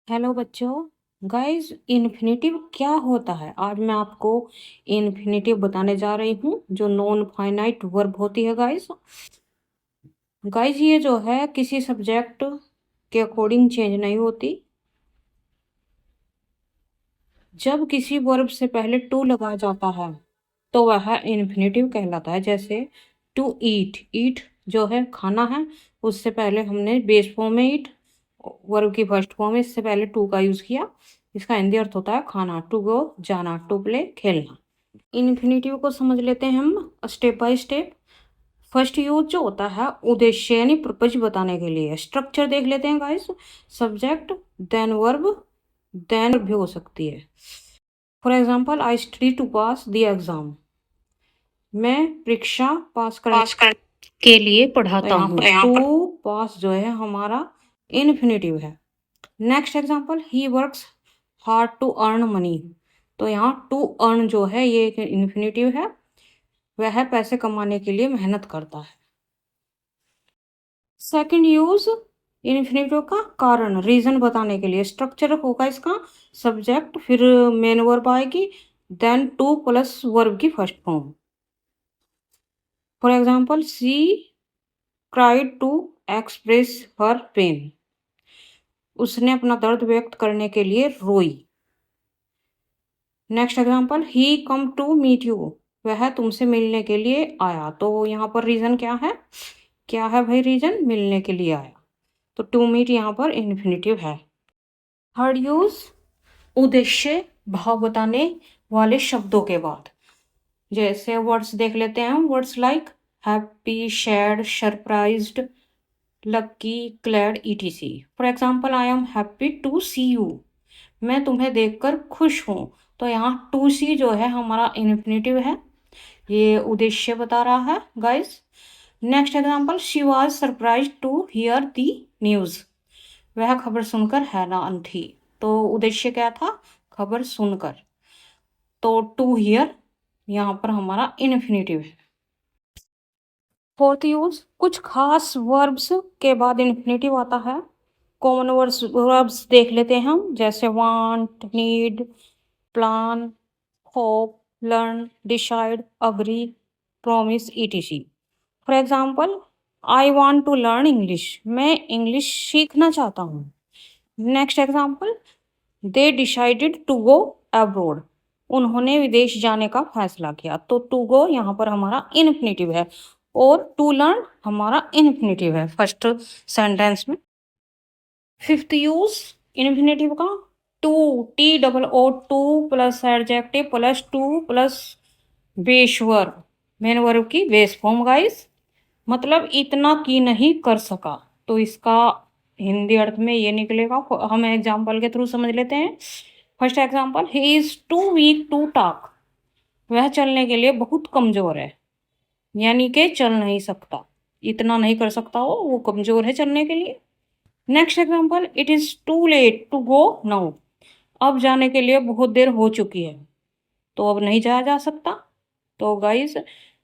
Hello बच्चों। Guys, infinitive क्या होता है? आज मैं आपको इन्फिनेटिव बताने जा रही हूँ जो नॉन फाइनाइट वर्ब होती है। गाइस गाइस ये जो है किसी सब्जेक्ट के अकॉर्डिंग चेंज नहीं होती। जब किसी वर्ब से पहले टू लगाया जाता है तो वह इन्फिनेटिव कहलाता है। जैसे टू ईट, ईट जो है खाना है, उससे पहले हमने बेस फॉर्म में ईट वर्ब की फर्स्ट फॉर्म में इससे पहले टू का यूज किया। इसका हिंदी अर्थ होता है खाना। टू गो जाना, टू प्ले खेलना। इन्फिनेटिव को समझ लेते हैं हम step by step. First use जो होता है उद्देश्य यानी पर्पज बताने के लिए। स्ट्रक्चर देख लेते हैं guys. Subject, then verb, then भी हो सकती है। For example, I study to pass the exam. मैं परीक्षा पास कर के लिए पढ़ाता हूँ। टू पास जो है हमारा इन्फिनेटिव है। Next example, he works hard to earn money. तो यहाँ टू अर्न जो है ये एक इन्फिनेटिव है। वह पैसे कमाने के लिए मेहनत करता है। सेकंड यूज इन्फिनेटिव का कारण, रीजन बताने के लिए। स्ट्रक्चर होगा इसका सब्जेक्ट, फिर मेन वर्ब आएगी, देन टू प्लस वर्ब की first form. For example, she cried to express her pain. उसने अपना दर्द व्यक्त करने के लिए रोई। Next example, he come to meet you. वह तुमसे मिलने के लिए आया। तो यहाँ पर रीजन क्या है? क्या है भाई रीजन? मिलने के लिए आया। तो टू मीट यहाँ पर इन्फिनेटिव है। थर्ड यूज उद्देश्य भाव बताने वाले शब्दों के बाद। जैसे वर्ड्स देख लेते हैं हम। Words like happy, sad, surprised, lucky, glad, ETC. For example, I am happy to see you. मैं तुम्हें देखकर खुश हूँ। तो यहाँ टू सी जो है हमारा इन्फिनेटिव है। ये उद्देश्य बता रहा है guys. Next example, she was surprise to hear the news. वह खबर सुनकर हैरान थी। तो उद्देश्य क्या था? खबर सुनकर। तो टू हियर यहाँ पर हमारा इन्फिनेटिव है। फोर्थ यूज, कुछ खास वर्ब्स के बाद इन्फिनेटिव आता है। कॉमन वर्ब्स देख लेते हैं हम। जैसे want, need, plan, hope, learn, decide, agree, promise, ETC. For example, I want to learn English. मैं इंग्लिश सीखना चाहता हूँ। Next example, they decided to go abroad. उन्होंने विदेश जाने का फैसला किया। तो टू गो यहाँ पर हमारा इन्फिनेटिव है और टू लर्न हमारा इन्फिनेटिव है फर्स्ट सेंटेंस में। फिफ्थ यूज इन्फिनेटिव का, to, T double O, to plus adjective plus to plus base verb, main verb की बेस फॉर्म गाइस। मतलब इतना की नहीं कर सका। तो इसका हिंदी अर्थ में ये निकलेगा। हम एग्जाम्पल के थ्रू समझ लेते हैं। First example, he is too weak to talk. वह चलने के लिए बहुत कमजोर है। यानी कि चल नहीं सकता, इतना नहीं कर सकता, वो कमजोर है चलने के लिए। Next example, it is too late to go now. अब जाने के लिए बहुत देर हो चुकी है, तो अब नहीं जाया जा सकता। तो गाइस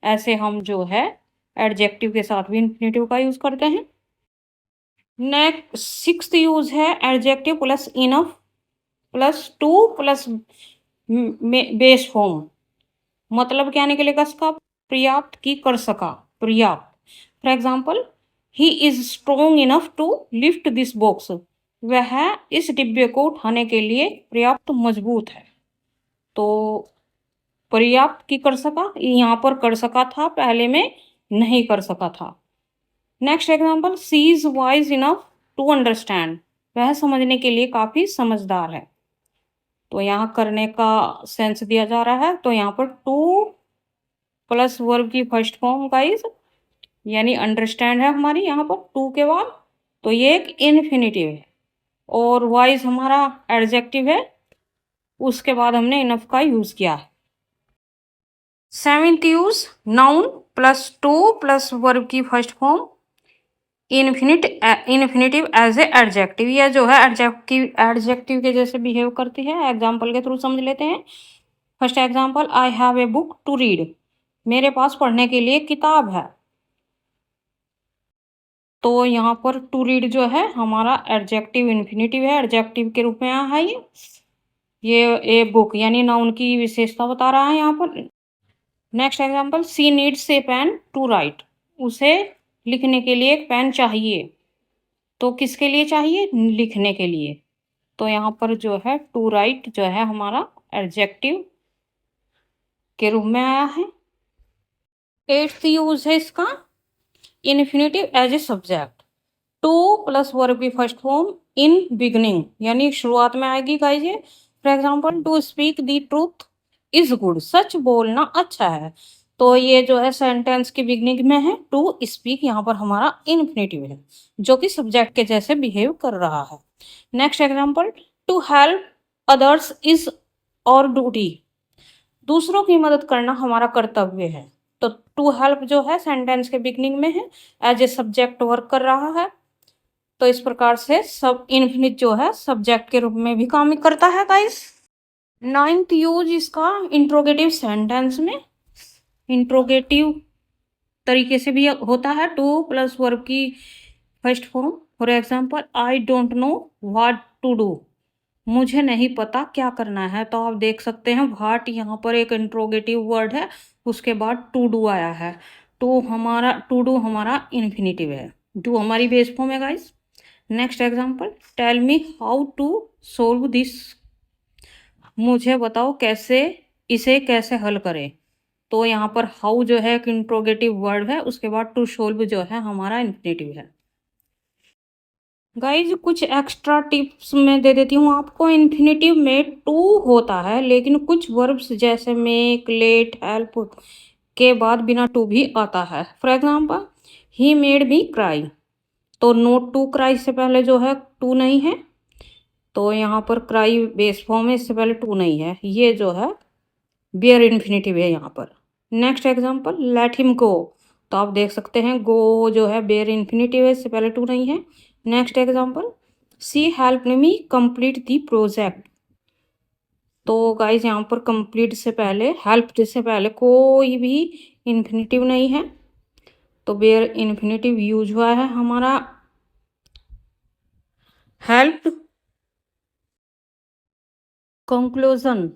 ऐसे हम जो है एडजेक्टिव के साथ भी इन्फिनेटिव का यूज करते हैं। नेक्स्ट सिक्स्थ यूज है adjective plus enough plus to plus base form. मतलब क्या निकलेगा इसका? पर्याप्त की कर सका, पर्याप्त। For example, he is strong enough to lift this box. वह इस डिब्बे को उठाने के लिए पर्याप्त मजबूत है। तो पर्याप्त की कर सका, यहाँ पर कर सका था, पहले में नहीं कर सका था। Next example, she is wise enough to understand. वह समझने के लिए काफी समझदार है। तो यहाँ करने का सेंस दिया जा रहा है। तो यहाँ पर टू प्लस वर्ब की फर्स्ट फॉर्म गाइस, यानी अंडरस्टैंड है हमारी यहाँ पर टू के बाद। तो ये एक इन्फिनेटिव है और वाइज हमारा एडजेक्टिव है। उसके बाद हमने इनफ का यूज किया है। Seventh use, noun plus to plus verb की first form infinitive as a adjective. यह जो है एडजेक्टिव के जैसे बिहेव करती है। एग्जाम्पल के थ्रू समझ लेते हैं। First example, I have a book to read. मेरे पास पढ़ने के लिए किताब है। तो यहाँ पर टू रीड जो है हमारा एडजेक्टिव इन्फिनेटिव है, एडजेक्टिव के रूप में आया है ये बुक यानी नाउन की विशेषता बता रहा है यहाँ पर। Next example, she needs a pen to write. उसे लिखने के लिए एक पेन चाहिए। तो किसके लिए चाहिए? लिखने के लिए। तो यहाँ पर जो है टू राइट जो है हमारा एडजेक्टिव के रूप में आया है। 8th यूज है इसका, infinitive as a subject. To plus verb की फर्स्ट फॉर्म इन बिगनिंग यानी शुरुआत में आएगी गाइस ये। For example, to speak the truth is good. सच बोलना अच्छा है। तो ये जो है सेंटेंस की बिगनिंग में है। टू स्पीक यहाँ पर हमारा इन्फिनेटिव है जो कि सब्जेक्ट के जैसे बिहेव कर रहा है। Next example, to help others is our duty. दूसरों की मदद करना हमारा कर्तव्य है। तो टू हेल्प जो है सेंटेंस के बिगनिंग में है, एज ए सब्जेक्ट वर्क कर रहा है। तो इस प्रकार से सब इन्फिनिट जो है सब्जेक्ट के रूप में भी काम करता है गाइस। 9th यूज इसका इंट्रोगेटिव सेंटेंस में। इंट्रोगेटिव तरीके से भी होता है, टू प्लस वर्ब की first form. For example, I don't know what to do. मुझे नहीं पता क्या करना है। तो आप देख सकते हैं व्हाट यहाँ पर एक इंट्रोगेटिव वर्ड है, उसके बाद टू डू आया है। टू डू हमारा इन्फिनेटिव है, डू हमारी बेस फॉर्म है guys. Next example, tell me how to solve this. मुझे बताओ इसे कैसे हल करें। तो यहाँ पर हाउ जो है एक इंट्रोगेटिव वर्ड है, उसके बाद टू सोल्व जो है हमारा इन्फिनेटिव है। गाइज कुछ एक्स्ट्रा टिप्स मैं दे देती हूँ आपको। इन्फिनेटिव में टू होता है, लेकिन कुछ वर्ब्स जैसे मेक, लेट, हेल्प के बाद बिना टू भी आता है। For example, he made me cry. तो नोट टू क्राई से पहले जो है टू नहीं है। तो यहाँ पर क्राई बेस फॉर्म है, इससे पहले टू नहीं है। ये जो है बेयर इन्फिनेटिव है यहाँ पर। Next example, let him go. तो आप देख सकते हैं गो जो है बेयर इन्फिनेटिव है, इससे पहले टू नहीं है। Next example, she help me complete the project. तो गाइज यहाँ पर कंप्लीट से पहले, हेल्प से पहले कोई भी इन्फिनेटिव नहीं है। तो बेयर इन्फिनेटिव यूज हुआ है हमारा help. Conclusion,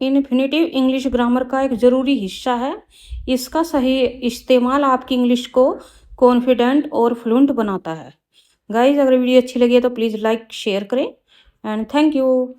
infinitive English grammar का एक ज़रूरी हिस्सा है। इसका सही इस्तेमाल आपकी इंग्लिश को कॉन्फिडेंट और फ्लुएंट बनाता है। गाइज अगर वीडियो अच्छी लगी है तो प्लीज़ लाइक शेयर करें एंड थैंक यू।